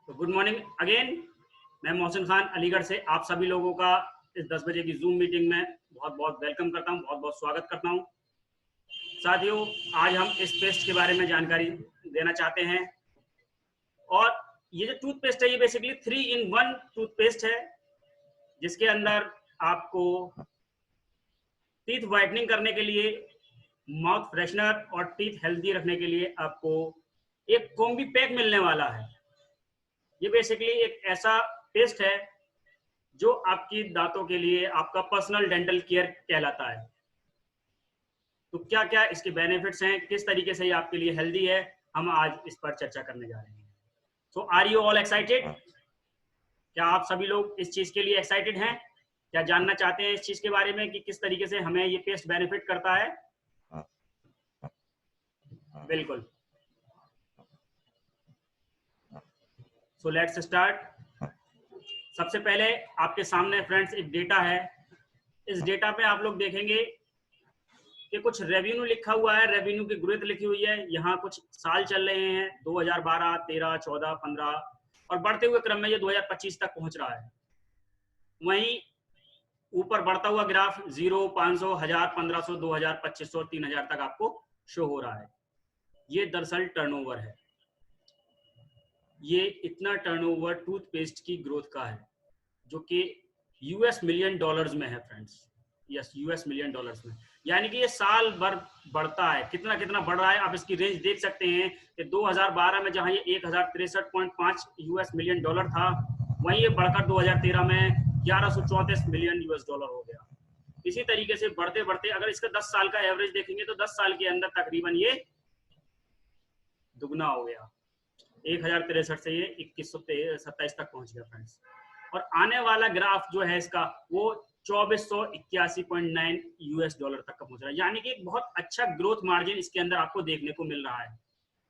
तो good morning again. मैं मोहसिन खान अलीगढ़ से आप सभी लोगों का इस 10 बजे की जूम मीटिंग में बहुत बहुत वेलकम करता हूं, बहुत बहुत स्वागत करता हूं। साथियों, आज हम इस पेस्ट के बारे में जानकारी देना चाहते हैं। और ये जो टूथपेस्ट है ये बेसिकली 3-in-1 टूथपेस्ट है, जिसके अंदर आपको टीथ व्हाइटनिंग करने के लिए, माउथ फ्रेशनर और टीथ हेल्दी रखने के लिए आपको एक कॉम्बी पैक मिलने वाला है। ये बेसिकली एक ऐसा पेस्ट है जो आपकी दांतों के लिए आपका पर्सनल डेंटल केयर कहलाता है। तो क्या क्या इसके बेनिफिट्स हैं, किस तरीके से ये आपके लिए हेल्दी है, हम आज इस पर चर्चा करने जा रहे हैं। सो आर यू ऑल एक्साइटेड? क्या आप सभी लोग इस चीज के लिए एक्साइटेड हैं? क्या जानना चाहते हैं इस चीज के बारे में कि किस तरीके से हमें ये पेस्ट बेनिफिट करता है? बिल्कुल। So let's start. सबसे पहले आपके सामने फ्रेंड्स एक डेटा है। इस डेटा पे आप लोग देखेंगे कि कुछ रेवेन्यू लिखा हुआ है, रेवेन्यू की ग्रोथ लिखी हुई है। यहाँ कुछ साल चल रहे हैं 2012, 13, 14, 15 और बढ़ते हुए क्रम में ये 2025 तक पहुंच रहा है। वहीं ऊपर बढ़ता हुआ ग्राफ 0, 500, 1000, 1500, 2000, 2500, 3000 तक आपको शो हो रहा है। ये दरअसल टर्नओवर है। ये इतना टर्नओवर टूथपेस्ट की ग्रोथ का है, जो कि यूएस मिलियन डॉलर्स में है friends. Yes, US million dollars में, यानी कि ये साल भर बढ़ता है। कितना कितना बढ़ रहा है आप इसकी रेंज देख सकते हैं कि 2012 में जहां ये 1063.5 यूएस मिलियन डॉलर था, वहीं ये बढ़कर 2013 में 1134 मिलियन यूएस डॉलर हो गया। इसी तरीके से बढ़ते बढ़ते अगर इसका 10 साल का एवरेज देखेंगे तो 10 साल के अंदर तकरीबन ये दुगना हो गया। 1063 से ये 2127 तक पहुंच गया फ्रेंड्स। और आने वाला ग्राफ जो है इसका वो 2481.9 यूएस डॉलर तक का पहुंच रहा है, यानी कि एक बहुत अच्छा ग्रोथ मार्जिन इसके अंदर आपको देखने को मिल रहा है।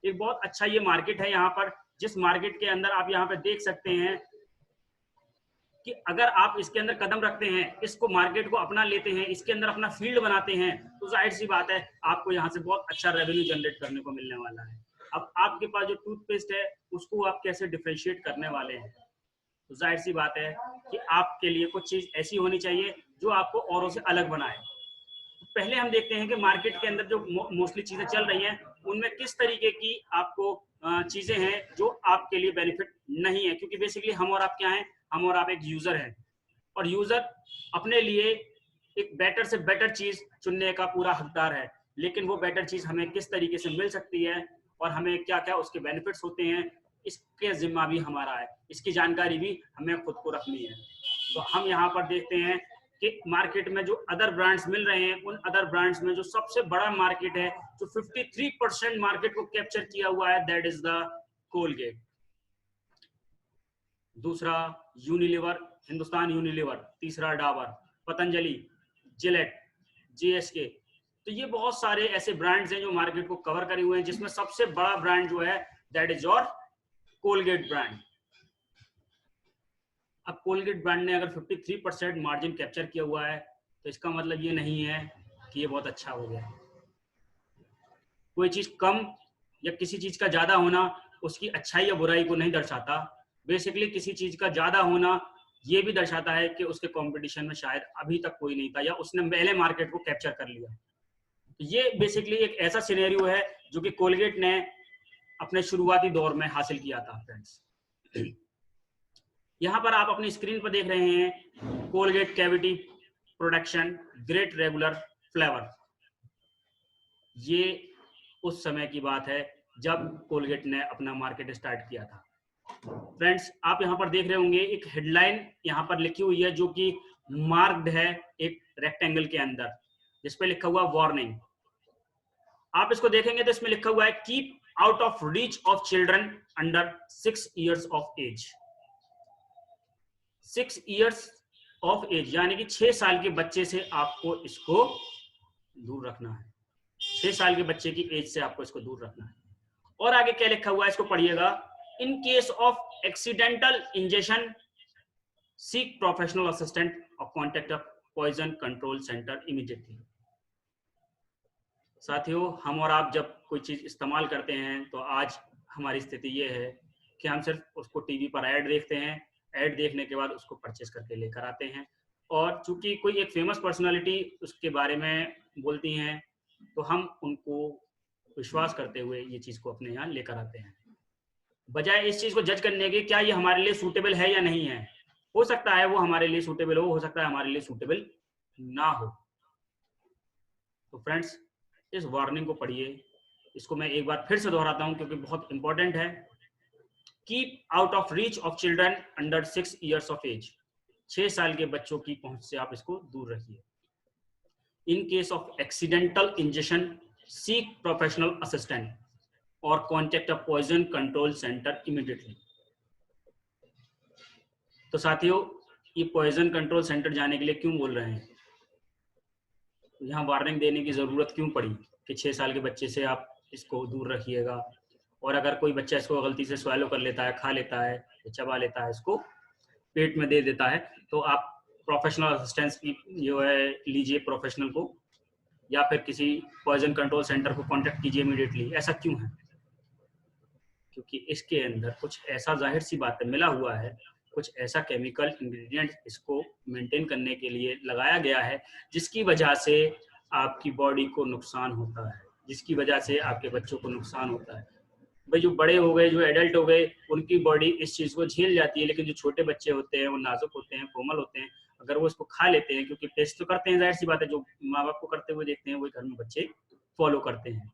एक बहुत अच्छा ये मार्केट है यहाँ पर, जिस मार्केट के अंदर आप यहाँ पे देख सकते हैं कि अगर आप इसके अंदर कदम रखते हैं, इसको मार्केट को अपना लेते हैं, इसके अंदर अपना फील्ड बनाते हैं, तो जाहिर सी बात है आपको यहाँ से बहुत अच्छा रेवेन्यू जनरेट करने को मिलने वाला है। अब आपके पास जो टूथपेस्ट है उसको आप कैसे डिफरेंशिएट करने वाले हैं, तो जाहिर सी बात है कि आपके लिए कुछ चीज ऐसी होनी चाहिए जो आपको औरों से अलग बनाए। तो पहले हम देखते हैं कि मार्केट के अंदर जो मोस्टली चीजें चल रही हैं उनमें किस तरीके की आपको चीजें हैं जो आपके लिए बेनिफिट नहीं है, क्योंकि बेसिकली हम और आप क्या हैं, हम और आप एक यूजर हैं, और यूजर अपने लिए एक बेटर से बेटर चीज चुनने का पूरा हकदार है। लेकिन वो बेटर चीज हमें किस तरीके से मिल सकती है और हमें क्या क्या उसके बेनिफिट्स होते हैं, इसके जिम्मा भी हमारा है, इसकी जानकारी भी हमें खुद को रखनी है। तो हम यहाँ पर देखते हैं कि मार्केट में जो अदर ब्रांड्स मिल रहे हैं, उन अदर ब्रांड्स में जो सबसे बड़ा मार्केट है, जो 53% मार्केट को कैप्चर किया हुआ है, दैट इज द कोलगेट। दूसरा यूनिलीवर, हिंदुस्तान यूनिलीवर। तीसरा डाबर, पतंजलि, जिलेट, जीएसके। तो ये बहुत सारे ऐसे ब्रांड्स हैं जो मार्केट को कवर करे हुए हैं, जिसमें सबसे बड़ा ब्रांड जो है that is your Colgate brand. अब कोलगेट ब्रांड ने अगर 53% मार्जिन कैप्चर किया हुआ है तो इसका मतलब ये नहीं है कि ये बहुत अच्छा हो गया। कोई चीज कम या किसी चीज का ज्यादा होना उसकी अच्छाई या बुराई को नहीं दर्शाता। बेसिकली किसी चीज का ज्यादा होना ये भी दर्शाता है कि उसके कंपटीशन में शायद अभी तक कोई नहीं था, या उसने पहले मार्केट को कैप्चर कर लिया। तो ये बेसिकली एक ऐसा सिनेरियो है जो कि कोलगेट ने अपने शुरुआती दौर में हासिल किया था फ्रेंड्स। यहाँ पर आप अपनी स्क्रीन पर देख रहे हैं Colgate cavity protection great regular flavour. ये उस समय की बात है जब कोलगेट ने अपना मार्केट स्टार्ट किया था। फ्रेंड्स, आप यहाँ पर देख रहे होंगे एक हेडलाइन यहाँ पर लिखी हुई है जो कि मार्क्ड है एक रेक्टेंगल के अंदर, जिसपे लिखा हुआ वार्निंग। आप इसको देखेंगे तो इसमें लिखा हुआ है keep out of reach of children under 6 years of age. 6 years of age यानी कि 6 साल के बच्चे से आपको इसको दूर रखना है। 6 साल के बच्चे की एज से आपको इसको दूर रखना है। और आगे क्या लिखा हुआ है इसको पढ़िएगा। In case of accidental injection seek professional assistant और contact poison control centre immediately. साथियों, हम और आप जब कोई चीज इस्तेमाल करते हैं तो आज हमारी स्थिति ये है कि हम सिर्फ उसको टीवी पर ऐड देखते हैं, ऐड देखने के बाद उसको परचेस करके लेकर आते हैं। और चूंकि कोई एक फेमस पर्सनालिटी उसके बारे में बोलती हैं, तो हम उनको विश्वास करते हुए ये चीज़ को अपने यहाँ लेकर आते हैं, बजाय इस चीज़ को जज करने के क्या ये हमारे लिए सूटेबल है या नहीं है। हो सकता है वो हमारे लिए सूटेबल हो सकता है हमारे लिए सूटेबल ना हो। तो फ्रेंड्स, इस वार्निंग को पढ़िए, इसको मैं एक बार फिर से दोहराता हूँ क्योंकि बहुत इंपॉर्टेंट है। Keep out of reach of children under 6 years of age. 6 साल के बच्चों की पहुंच से आप इसको दूर रखिए। In case of accidental injection, seek professional assistant और contact a poison control centre immediately. तो साथियों, ये पॉइजन कंट्रोल सेंटर जाने के लिए क्यों बोल रहे हैं, यहाँ वार्निंग देने की जरूरत क्यों पड़ी कि 6 साल के बच्चे से आप इसको दूर रखिएगा। और अगर कोई बच्चा इसको गलती से स्वैलो कर लेता है, खा लेता है, चबा लेता है, इसको पेट में दे देता है, तो आप प्रोफेशनल असिस्टेंस की जो है लीजिए प्रोफेशनल को, या फिर किसी पॉइजन कंट्रोल सेंटर को कांटेक्ट कीजिए इमीडिएटली। ऐसा क्यों है? क्योंकि इसके अंदर कुछ ऐसा जाहिर सी बात है मिला हुआ है, कुछ ऐसा केमिकल इंग्रेडिएंट इसको मेंटेन करने के लिए लगाया गया है जिसकी वजह से आपकी बॉडी को नुकसान होता है, जिसकी वजह से आपके बच्चों को नुकसान होता है। भाई जो बड़े हो गए, जो एडल्ट हो गए, उनकी बॉडी इस चीज़ को झेल जाती है, लेकिन जो छोटे बच्चे होते हैं वो नाजुक होते हैं, कोमल होते हैं। अगर वो इसको खा लेते हैं, क्योंकि टेस्ट तो करते हैं, जाहिर सी बात है, जो माँ बाप को करते हुए देखते हैं वही घर में बच्चे फॉलो करते हैं।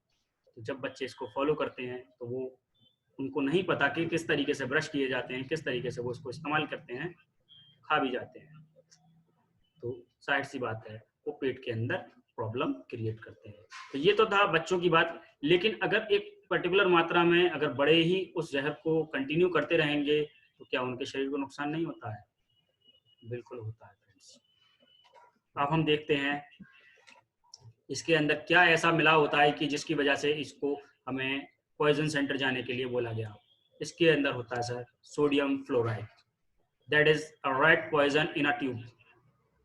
तो जब बच्चे इसको फॉलो करते हैं तो वो उनको नहीं पता कि किस तरीके से ब्रश किए जाते हैं, किस तरीके से वो इसको इस्तेमाल करते हैं, खा भी जाते हैं। तो जाहिर सी बात है वो पेट के अंदर प्रॉब्लम क्रिएट करते हैं। तो ये तो था बच्चों की बात, लेकिन अगर एक पर्टिकुलर मात्रा में अगर बड़े ही उस जहर को कंटिन्यू करते रहेंगे तो क्या उनके शरीर को नुकसान नहीं होता है? बिल्कुल होता है फ्रेंड्स। अब हम देखते हैं इसके अंदर क्या ऐसा मिला होता है कि जिसकी वजह से इसको हमें पॉइजन सेंटर जाने के लिए बोला गया। इसके अंदर होता है sir sodium fluoride, that is a red poison in a tube,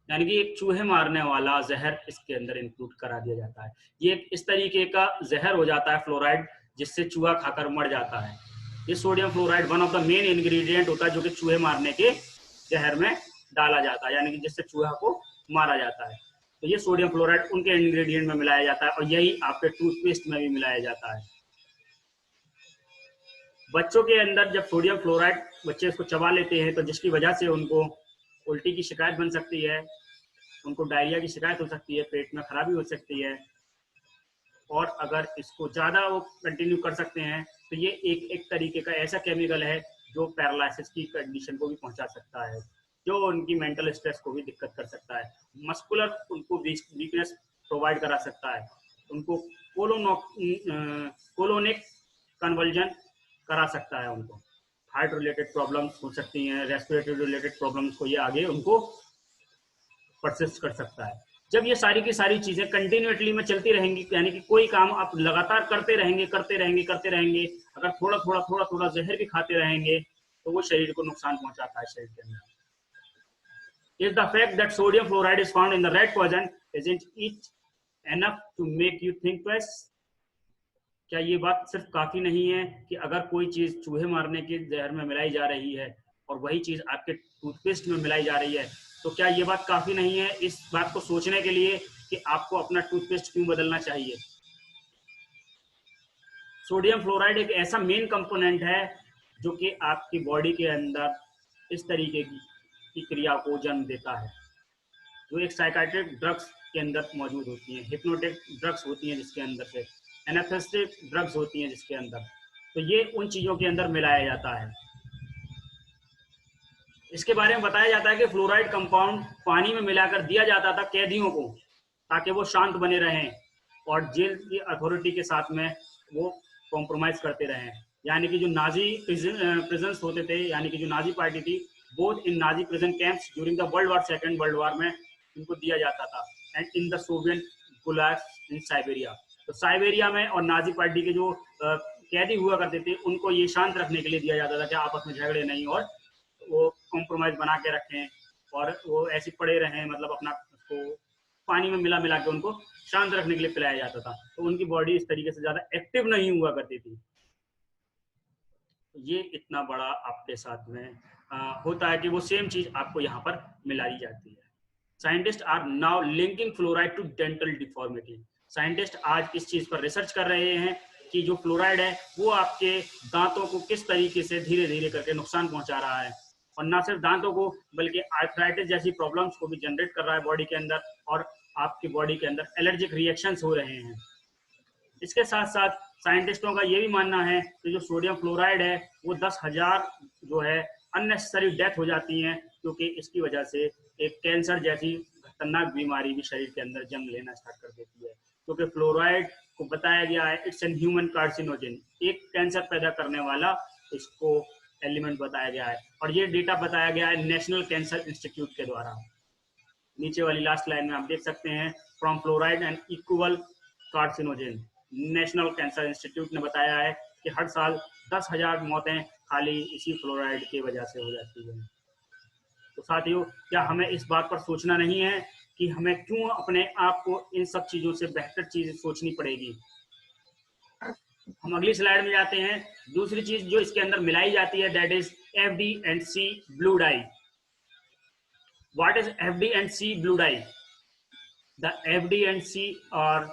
यानी कि एक चूहे मारने वाला जहर इसके अंदर इंक्लूड करा दिया जाता है। ये इस तरीके का जहर हो जाता है फ्लोराइड, जिससे चूहा खाकर मर जाता है। ये sodium fluoride one of the main ingredient होता है जो कि चूहे मारने के जहर में डाला जाता है, यानी कि जिससे चूहा को मारा जाता है। तो ये सोडियम फ्लोराइड उनके इंग्रेडिएंट में मिलाया जाता है और यही आपके टूथपेस्ट में भी मिलाया जाता है। बच्चों के अंदर जब सोडियम फ्लोराइड बच्चे इसको चबा लेते हैं तो जिसकी वजह से उनको उल्टी की शिकायत बन सकती है, उनको डायरिया की शिकायत हो सकती है, पेट में खराबी हो सकती है। और अगर इसको ज़्यादा वो कंटिन्यू कर सकते हैं तो ये एक तरीके का ऐसा केमिकल है जो पैरालिसिस की कंडीशन को भी पहुंचा सकता है, जो उनकी मेंटल स्ट्रेस को भी दिक्कत कर सकता है, मस्कुलर उनको वीकनेस प्रोवाइड करा सकता है, उनको कोलोनिक कन्वर्जन करा सकता है, उनको हार्ट रिलेटेड प्रॉब्लम्स हो सकती हैं, रेस्पिरेटरी रिलेटेड प्रॉब्लम्स को ये आगे उनको परसिस्ट कर सकता है। जब ये सारी की सारी चीजें कंटिन्यूअसली में चलती रहेंगी, यानी कि कोई काम आप लगातार करते रहेंगे करते रहेंगे करते रहेंगे, अगर थोड़ा थोड़ा थोड़ा थोड़ा जहर भी खाते रहेंगे तो वो शरीर को नुकसान पहुंचाता है शरीर के अंदर। Is the fact that sodium fluoride is found in the rat poison isn't it enough to make you think twice? क्या ये बात सिर्फ काफी नहीं है कि अगर कोई चीज चूहे मारने के जहर में मिलाई जा रही है और वही चीज आपके टूथपेस्ट में मिलाई जा रही है, तो क्या ये बात काफी नहीं है इस बात को सोचने के लिए कि आपको अपना टूथपेस्ट क्यों बदलना चाहिए? सोडियम फ्लोराइड एक ऐसा मेन कंपोनेंट है जो कि आपकी बॉडी के अंदर इस तरीके की क्रिया को जन्म देता है, जो एक साइकाट्रिक ड्रग्स के अंदर मौजूद होती हैं, हिप्नोटिक ड्रग्स होती हैं जिसके अंदर से, एनेस्थेटिक ड्रग्स होती हैं जिसके अंदर, तो ये उन चीज़ों के अंदर मिलाया जाता है। इसके बारे में बताया जाता है कि फ्लोराइड कंपाउंड पानी में मिलाकर दिया जाता था कैदियों को ताकि वो शांत बने रहें और जेल की अथॉरिटी के साथ में वो कॉम्प्रोमाइज करते रहें। यानी कि जो नाजी प्रिजन्स होते थे, यानी कि जो नाजी पार्टी थी, both in Nazi prison camps during the world war, second world war में इनको दिया जाता था, and in the Soviet gulags in Siberia. तो साइबेरिया में और नाजी पार्टी के जो कैदी हुआ करते थे उनको ये शांत रखने के लिए दिया जाता था कि आपस में झगड़े नहीं और वो कॉम्प्रोमाइज बना के रखें और वो ऐसे पड़े रहें, मतलब अपना उसको पानी में मिला मिला के उनको शांत रखने के लिए पिलाया जाता था। तो उनकी बॉडी इस तरीके से ज्यादा एक्टिव नहीं हुआ करती थी। ये इतना बड़ा आपके साथ में होता है कि वो सेम चीज आपको यहाँ पर मिलाई जाती है। Scientist are now linking fluoride to dental deformity. Scientist आज इस चीज पर रिसर्च कर रहे हैं कि जो फ्लोराइड है वो आपके दांतों को किस तरीके से धीरे धीरे करके नुकसान पहुंचा रहा है, और ना सिर्फ दांतों को बल्कि आर्थराइटिस जैसी प्रॉब्लम्स को भी जनरेट कर रहा है बॉडी के अंदर, और आपकी बॉडी के अंदर एलर्जिक रिएक्शंस हो रहे हैं। इसके साथ साथ साइंटिस्टों का ये भी मानना है कि जो सोडियम फ्लोराइड है वो 10,000 जो है अननेसेसरी डेथ हो जाती हैं, क्योंकि इसकी वजह से एक कैंसर जैसी खतरनाक बीमारी भी शरीर के अंदर जन्म लेना स्टार्ट कर देती है। क्योंकि फ्लोराइड को बताया गया है इट्स एन ह्यूमन कार्सिनोजेन, एक कैंसर पैदा करने वाला इसको एलिमेंट बताया गया है, और ये डेटा बताया गया है नेशनल कैंसर इंस्टीट्यूट के द्वारा। नीचे वाली लास्ट लाइन में आप देख सकते हैं, from fluoride and equal carcinogen. National cancer institute ने बताया है कि हर साल 10,000 मौतें खाली इसी फ्लोराइड की वजह से हो जाती है। तो साथियों, क्या हमें इस बात पर सोचना नहीं है कि हमें क्यों अपने आप को इन सब चीजों से बेहतर चीजें सोचनी पड़ेगी। हम अगली स्लाइड में जाते हैं। दूसरी चीज जो इसके अंदर मिलाई जाती है that is FD&C blue die. What is FD&C blue die? The FD&C are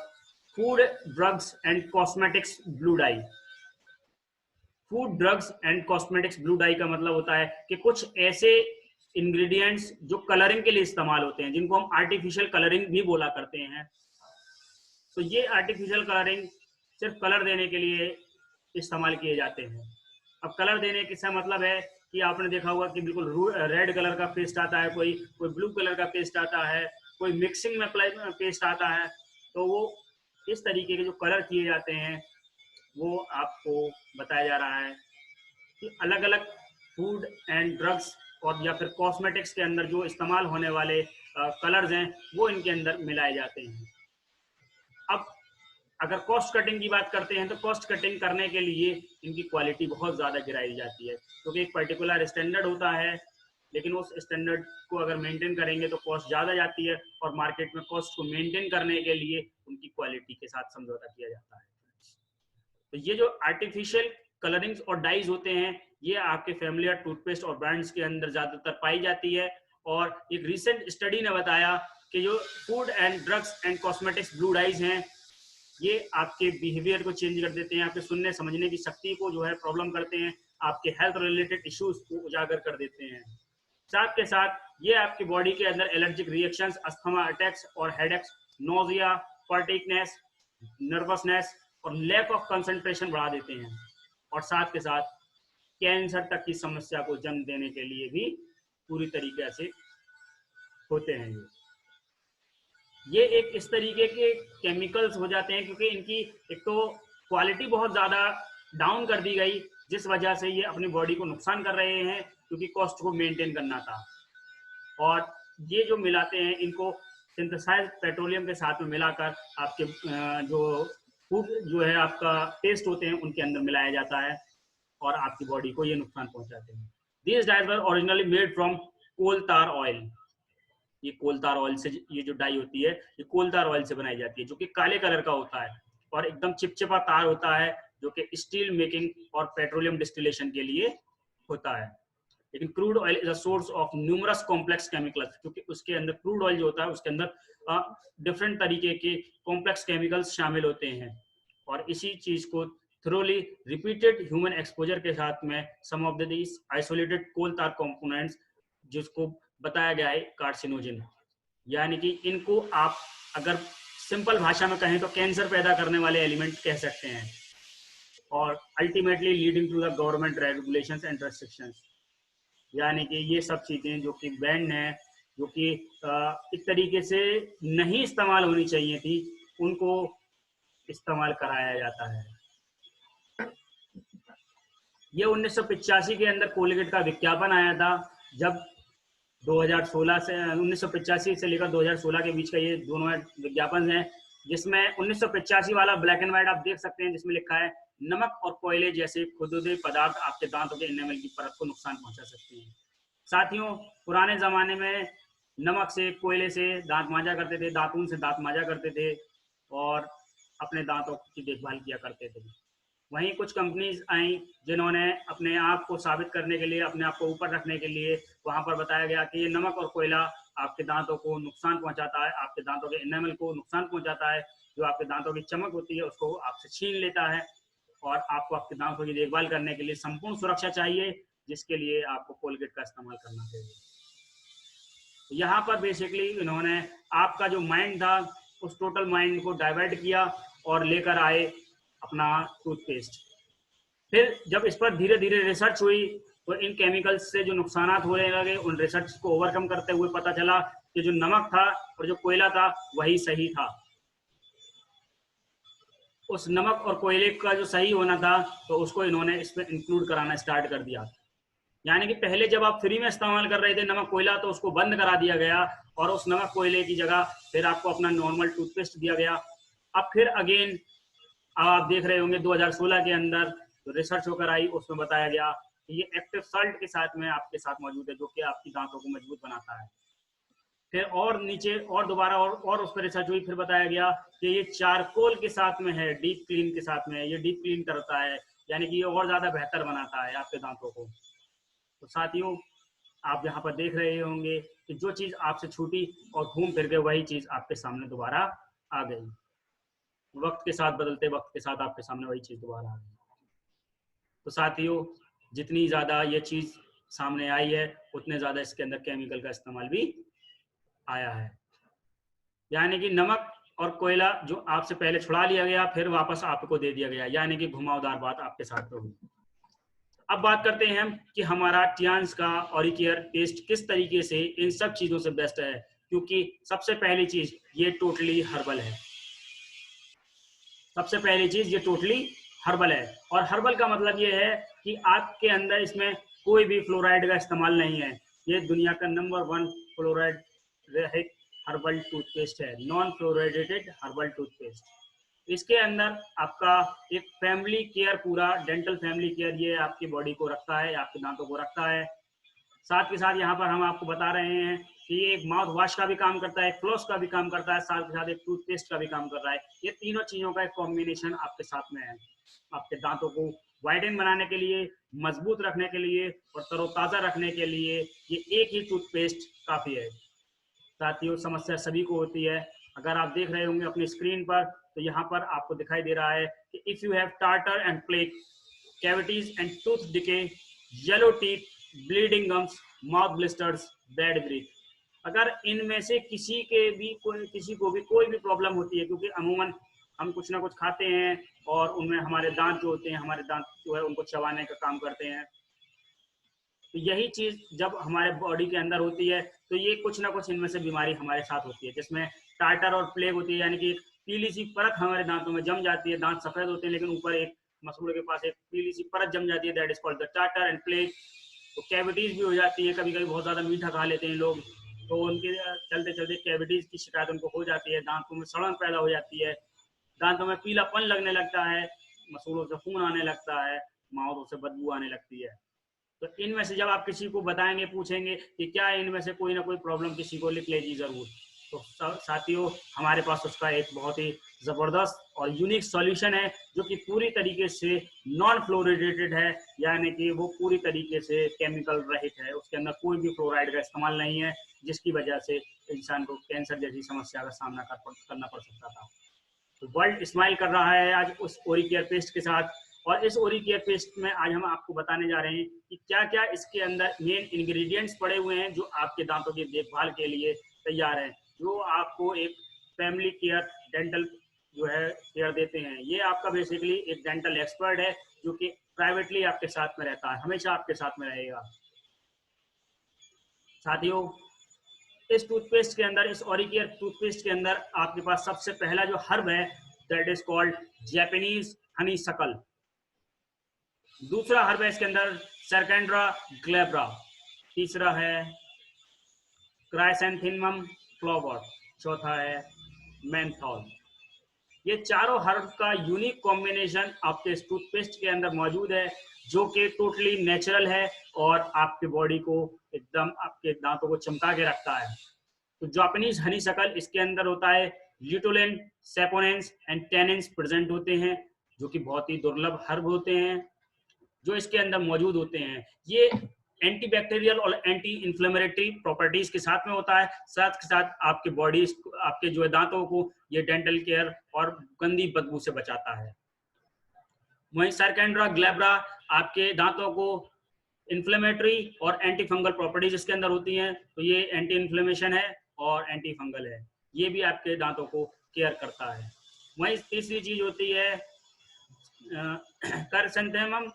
food, drugs and cosmetics blue dye. Food drugs and cosmetics blue die का मतलब होता है कि कुछ ऐसे इंग्रेडिएंट्स जो कलरिंग के लिए इस्तेमाल होते हैं, जिनको हम आर्टिफिशियल कलरिंग भी बोला करते हैं। तो ये आर्टिफिशियल कलरिंग सिर्फ कलर देने के लिए इस्तेमाल किए जाते हैं। अब कलर देने का मतलब है कि आपने देखा होगा कि बिल्कुल रेड कलर का पेस्ट आता है, कोई ब्लू कलर का पेस्ट आता है, कोई मिक्सिंग में पेस्ट आता है। तो वो इस तरीके के जो कलर किए जाते हैं वो आपको बताया जा रहा है कि अलग अलग फूड एंड ड्रग्स और या फिर कॉस्मेटिक्स के अंदर जो इस्तेमाल होने वाले कलर्स हैं वो इनके अंदर मिलाए जाते हैं। अब अगर कॉस्ट कटिंग की बात करते हैं तो कॉस्ट कटिंग करने के लिए इनकी क्वालिटी बहुत ज़्यादा गिराई जाती है, क्योंकि एक पर्टिकुलर स्टैंडर्ड होता है, लेकिन उस स्टैंडर्ड को अगर मेंटेन करेंगे तो कॉस्ट ज़्यादा जाती है, और मार्केट में कॉस्ट को मेंटेन करने के लिए उनकी क्वालिटी के साथ समझौता किया जाता है। तो ये जो आर्टिफिशियल कलरिंग्स और डाइज होते हैं ये आपके फैमिलियर टूथपेस्ट और ब्रांड्स के अंदर ज़्यादातर पाई जाती है। और एक रिसेंट स्टडी ने बताया कि जो food and drugs and cosmetics blue dyes हैं ये आपके बिहेवियर को चेंज कर देते हैं, आपके सुनने समझने की शक्ति को जो है प्रॉब्लम करते हैं, आपके हेल्थ रिलेटेड इश्यूज को उजागर कर देते हैं। साथ के साथ ये आपकी बॉडी के अंदर एलर्जिक रिएक्शंस, अस्थमा अटैक्स और हेडेक्स, नोजिया, फटीगनेस, नर्वसनेस और लैक ऑफ कंसंट्रेशन बढ़ा देते हैं, और साथ के साथ कैंसर तक की समस्या को जन्म देने के लिए भी पूरी तरीके से होते हैं। ये एक इस तरीके के केमिकल्स हो जाते हैं क्योंकि इनकी एक तो क्वालिटी बहुत ज़्यादा डाउन कर दी गई, जिस वजह से ये अपनी बॉडी को नुकसान कर रहे हैं, क्योंकि कॉस्ट को मेंटेन करना था। और ये जो मिलाते हैं इनको सिंथेसाइज पेट्रोलियम के साथ में मिलाकर आपके जो फूड जो है आपका टेस्ट होते हैं उनके अंदर मिलाया जाता है, और आपकी बॉडी को ये नुकसान पहुंचाते हैं। These dyes were originally made from coal tar oil। ये कोल तार ऑयल से ये जो डाई होती है ये कोल तार ऑयल से बनाई जाती है, जो कि काले कलर का होता है और एकदम चिपचिपा तार होता है, जो कि स्टील मेकिंग और पेट्रोलियम डिस्टिलेशन के लिए होता है। लेकिन crude oil is a source of numerous complex chemicals, क्योंकि उसके अंदर क्रूड ऑयल जो होता है उसके अंदर डिफरेंट तरीके के कॉम्प्लेक्स केमिकल्स शामिल होते हैं, और इसी चीज को थ्रोली रिपीटेड ह्यूमन एक्सपोजर के साथ में सम ऑफ दिस आइसोलेटेड कोल तार कंपोनेंट्स जिसको बताया गया है कार्सिनोजन, यानी कि इनको आप अगर सिंपल भाषा में कहें तो कैंसर पैदा करने वाले एलिमेंट कह सकते हैं, और ultimately leading to the government regulations and restrictions. यानी कि ये सब चीजें जो कि बैंड है, जो कि एक तरीके से नहीं इस्तेमाल होनी चाहिए थी, उनको इस्तेमाल कराया जाता है। ये 1985 के अंदर कोलगेट का विज्ञापन आया था, जब 2016 से 1985 से लेकर 2016 के बीच का ये दोनों विज्ञापन है, जिसमें 1985 वाला ब्लैक एंड व्हाइट आप देख सकते हैं, जिसमें लिखा है नमक और कोयले जैसे खुदकुशीर पदार्थ आपके दांतों के इनेमल की परत को नुकसान पहुंचा सकते हैं। साथियों, पुराने जमाने में नमक से, कोयले से दांत मांजा करते थे, दातून से दांत मांजा करते थे और अपने दांतों की देखभाल किया करते थे। वहीं कुछ कंपनीज आई जिन्होंने अपने आप को साबित करने के लिए, अपने आप को ऊपर रखने के लिए, वहां पर बताया गया कि ये नमक और कोयला आपके दांतों को नुकसान पहुंचाता है, आपके दांतों के एनामल को नुकसान पहुंचाता है, जो आपके दांतों की चमक होती है उसको आपसे छीन लेता है, और आपको आपके दांतों की देखभाल करने के लिए संपूर्ण सुरक्षा चाहिए, जिसके लिए आपको कोलगेट का इस्तेमाल करना चाहिए। यहाँ पर बेसिकली इन्होंने आपका जो माइंड था उस टोटल माइंड को डाइवर्ट किया और लेकर आए अपना टूथपेस्ट। फिर जब इस पर धीरे धीरे रिसर्च हुई तो इन केमिकल्स से जो नुकसान होने लगे, उन रिसर्च को ओवरकम करते हुए पता चला कि जो नमक था और जो कोयला था वही सही था। उस नमक और कोयले का जो सही होना था तो उसको इन्होंने इसमें इंक्लूड कराना स्टार्ट कर दिया। यानी कि पहले जब आप फ्री में इस्तेमाल कर रहे थे नमक कोयला तो उसको बंद करा दिया गया, और उस नमक कोयले की जगह फिर आपको अपना नॉर्मल टूथपेस्ट दिया गया। अब फिर अगेन आप देख रहे होंगे 2016 के अंदर जो रिसर्च होकर आई उसमें बताया गया कि ये एक्टिव साल्ट के साथ में आपके साथ मौजूद है, जो कि आपकी दांतों को मजबूत बनाता है। फिर और नीचे और दोबारा और उस पर रिसर्च हुई, फिर बताया गया कि ये चारकोल के साथ में है, डीप क्लीन के साथ में है, ये डीप क्लीन करता है, यानी कि ये और ज्यादा बेहतर बनाता है आपके दांतों को। तो साथियों, आप यहाँ पर देख रहे होंगे कि जो चीज आपसे छूटी और घूम फिर के वही चीज आपके सामने दोबारा आ गई। वक्त के साथ, बदलते वक्त के साथ आपके सामने वही चीज दोबारा आ गई। तो साथियों, जितनी ज्यादा ये चीज सामने आई है उतने ज्यादा इसके अंदर केमिकल का इस्तेमाल भी आया है। यानी कि नमक और कोयला जो आपसे पहले छुड़ा लिया गया फिर वापस आपको दे दिया गया, यानी कि घुमावदार बात आपके साथ होगी। अब बात करते हैं हम कि हमारा टियान्स का ऑरिकेयर पेस्ट किस तरीके से इन सब चीजों से बेस्ट है, क्योंकि सबसे पहली चीज ये टोटली हर्बल है। सबसे पहली चीज ये टोटली हर्बल है, और हर्बल का मतलब ये है कि आपके अंदर इसमें कोई भी फ्लोराइड का इस्तेमाल नहीं है। ये दुनिया का नंबर 1 फ्लोराइड रहित हर्बल टूथपेस्ट है, नॉन फ्लोराइडेटेड हर्बल टूथपेस्ट। इसके अंदर आपका एक फैमिली केयर, पूरा डेंटल फैमिली केयर ये आपकी बॉडी को रखता है, आपके दांतों को रखता है। साथ के साथ यहाँ पर हम आपको बता रहे हैं कि ये एक माउथ वॉश का भी काम करता है, फ्लॉस का भी काम करता है, साथ के साथ एक टूथपेस्ट का भी काम कर रहा है। ये तीनों चीजों का एक कॉम्बिनेशन आपके साथ में है, आपके दांतों को वाइडन बनाने के लिए, मजबूत रखने के लिए और तरोताजा रखने के लिए ये एक ही टूथपेस्ट काफी है। साथियों, समस्या सभी को होती है। अगर आप देख रहे होंगे अपनी स्क्रीन पर तो यहाँ पर आपको दिखाई दे रहा है कि if you have tartar and plaque, cavities and tooth decay, yellow teeth, bleeding gums, mouth blisters, bad breath, अगर इनमें से किसी को भी कोई भी प्रॉब्लम होती है, क्योंकि अमूमन हम कुछ ना कुछ खाते हैं और उनमें हमारे दांत जो होते हैं, हमारे दांत जो है उनको चबाने का काम करते हैं। तो यही चीज जब हमारे बॉडी के अंदर होती है तो ये कुछ ना कुछ इनमें से बीमारी हमारे साथ होती है, जिसमें टार्टर और प्लेग होती है, यानी कि एक पीली सी परत हमारे दांतों में जम जाती है। दांत सफेद होते हैं लेकिन ऊपर एक मसूड़े के पास एक पीली सी परत जम जाती है, that is called the tartar and plague. तो कैविटीज भी हो जाती है, कभी कभी बहुत ज्यादा मीठा खा लेते हैं लोग तो उनके चलते चलते कैविटीज की शिकायत उनको हो जाती है, दांतों में सड़न पैदा हो जाती है, दांतों में पीलापन लगने लगता है, मसूड़ों से खून आने लगता है, माउथों से बदबू आने लगती है। तो इनमें से जब आप किसी को बताएंगे, पूछेंगे कि क्या इनमें से कोई ना कोई प्रॉब्लम किसी को लिख लेगी जरूर, तो साथियों हमारे पास उसका एक बहुत ही जबरदस्त और यूनिक सॉल्यूशन है, जो कि पूरी तरीके से नॉन फ्लोरिडेटेड है, यानी कि वो पूरी तरीके से केमिकल रहित है, उसके अंदर कोई भी फ्लोराइड का इस्तेमाल नहीं है, जिसकी वजह से इंसान को कैंसर जैसी समस्या का सामना करना पड़ सकता था। तो वर्ल्ड स्माइल कर रहा है आज उस ओरिकेयर पेस्ट के साथ, और इस ओरिकेयर पेस्ट में आज हम आपको बताने जा रहे हैं कि क्या क्या इसके अंदर मेन इंग्रेडिएंट्स पड़े हुए हैं जो आपके दांतों की देखभाल के लिए तैयार हैं, जो आपको एक फैमिली केयर डेंटल जो है केयर देते हैं। ये आपका बेसिकली एक डेंटल एक्सपर्ट है जो कि प्राइवेटली आपके साथ में रहता है, हमेशा आपके साथ में रहेगा। साथियों, इस टूथपेस्ट के अंदर, इस ओरिकेयर टूथपेस्ट के अंदर आपके पास सबसे पहला जो हर्ब है that is called Japanese Honey सकल। दूसरा हर्ब है इसके अंदर सरकेंड्रा ग्लेब्रा। तीसरा है क्राइसैंथेमम फ्लावर। चौथा है मेंथॉल। ये चारों हर्ब का यूनिक कॉम्बिनेशन आपके इस टूथपेस्ट के अंदर मौजूद है, जो कि टोटली नेचुरल है और आपके बॉडी को एकदम आपके दांतों को चमका के रखता है। तो जापानीज हनी शकल, इसके अंदर होता है ल्यूटोलेंट, सेपोनेंस एंड टेनेंस प्रेजेंट होते हैं, जो कि बहुत ही दुर्लभ हर्ब होते हैं जो इसके अंदर मौजूद होते हैं। ये एंटी बैक्टीरियल और एंटी इन्फ्लेमेटरी प्रॉपर्टीज के साथ में होता है, साथ के साथ आपके बॉडी आपके जो है दांतों को ये डेंटल केयर और गंदी बदबू से बचाता है। वहीं सरकेंड्रा ग्लैब्रा आपके दांतों को इन्फ्लेमेटरी और एंटी फंगल प्रॉपर्टीज इसके अंदर होती हैं, तो ये एंटी इन्फ्लेमेशन है और एंटी फंगल है, ये भी आपके दांतों को केयर करता है। वहीं तीसरी चीज होती है क्राइसैंथेमम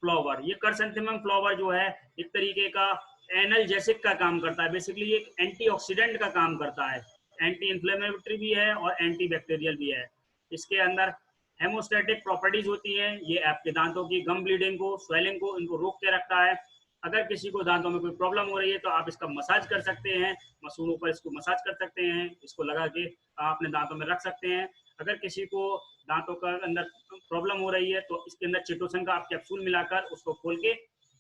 फ्लावर। ये क्राइसैंथेमम फ्लावर जो है एक तरीके का एनाल्जेसिक का काम करता है, बेसिकली एक एंटीऑक्सीडेंट का काम करता है, एंटी इन्फ्लेमेटरी भी है और एंटी बैक्टीरियल भी है। इसके अंदर हेमोस्टैटिक प्रॉपर्टीज होती हैं, ये आपके दांतों की गम ब्लीडिंग को, स्वेलिंग को, इनको रोक के रखता है। अगर किसी को दांतों में कोई प्रॉब्लम हो रही है तो आप इसका मसाज कर सकते हैं, मसूड़ों पर इसको मसाज कर सकते हैं, इसको लगा के आप अपने दांतों में रख सकते हैं। अगर किसी को दांतों का अंदर प्रॉब्लम हो रही है तो इसके अंदर चिटोसन का आप कैप्सूल मिलाकर उसको खोल के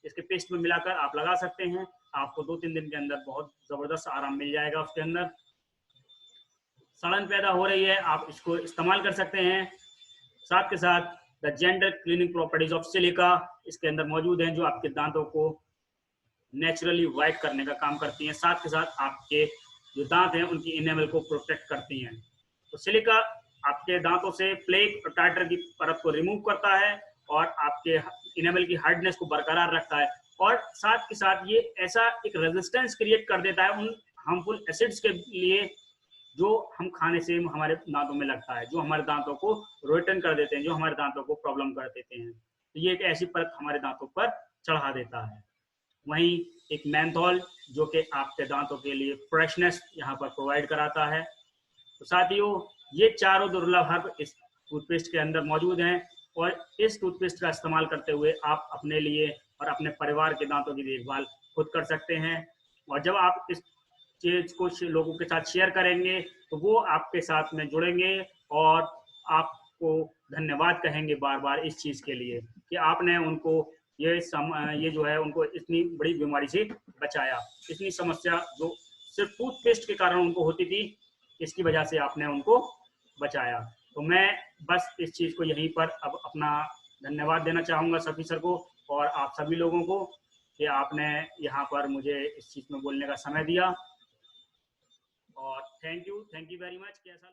इसके पेस्ट में मिलाकर आप लगा सकते हैं। आपको 2-3 दिन के अंदर बहुत जबरदस्त आराम मिल जाएगा। उसके अंदर सड़न पैदा हो रही है, आप इसको इस्तेमाल कर सकते हैं। साथ के साथ the gender cleaning properties of silica इसके अंदर मौजूद हैं, जो आपके दांतों को नेचुरली वाइट करने का काम करती हैं, साथ के साथ आपके जो दांत हैं उनकी इनेमल को प्रोटेक्ट करती हैं। तो सिलिका आपके दांतों से प्लेक और टार्टर की परत को रिमूव करता है और आपके इनेमल की हार्डनेस को बरकरार रखता है, और साथ के साथ ये ऐसा एक रेजिस्टेंस क्रिएट कर देता है उन हार्मफुल एसिड्स के लिए जो हम खाने से हमारे दांतों में लगता है, जो हमारे दांतों को रोटन कर देते हैं, जो हमारे दांतों को प्रॉब्लम कर देते हैं। तो ये एक ऐसी परत हमारे दांतों पर चढ़ा देता है। वहीं एक मेंथोल जो कि आपके दांतों के लिए फ्रेशनेस यहाँ पर प्रोवाइड कराता है। तो साथियों, ये चारों दुर्लभ हर्ब इस टूथपेस्ट के अंदर मौजूद हैं, और इस टूथपेस्ट का इस्तेमाल करते हुए आप अपने लिए और अपने परिवार के दांतों की देखभाल खुद कर सकते हैं। और जब आप इस चीज को लोगों के साथ शेयर करेंगे तो वो आपके साथ में जुड़ेंगे और आपको धन्यवाद कहेंगे बार बार इस चीज के लिए कि आपने उनको ये जो है उनको इतनी बड़ी बीमारी से बचाया। इतनी समस्या जो सिर्फ टूथपेस्ट के कारण उनको होती थी, इसकी वजह से आपने उनको बचाया। तो मैं बस इस चीज को यहीं पर अब अपना धन्यवाद देना चाहूंगा सभी सर को और आप सभी लोगों को कि आपने यहाँ पर मुझे इस चीज में बोलने का समय दिया। और थैंक यू वेरी मच। कैसा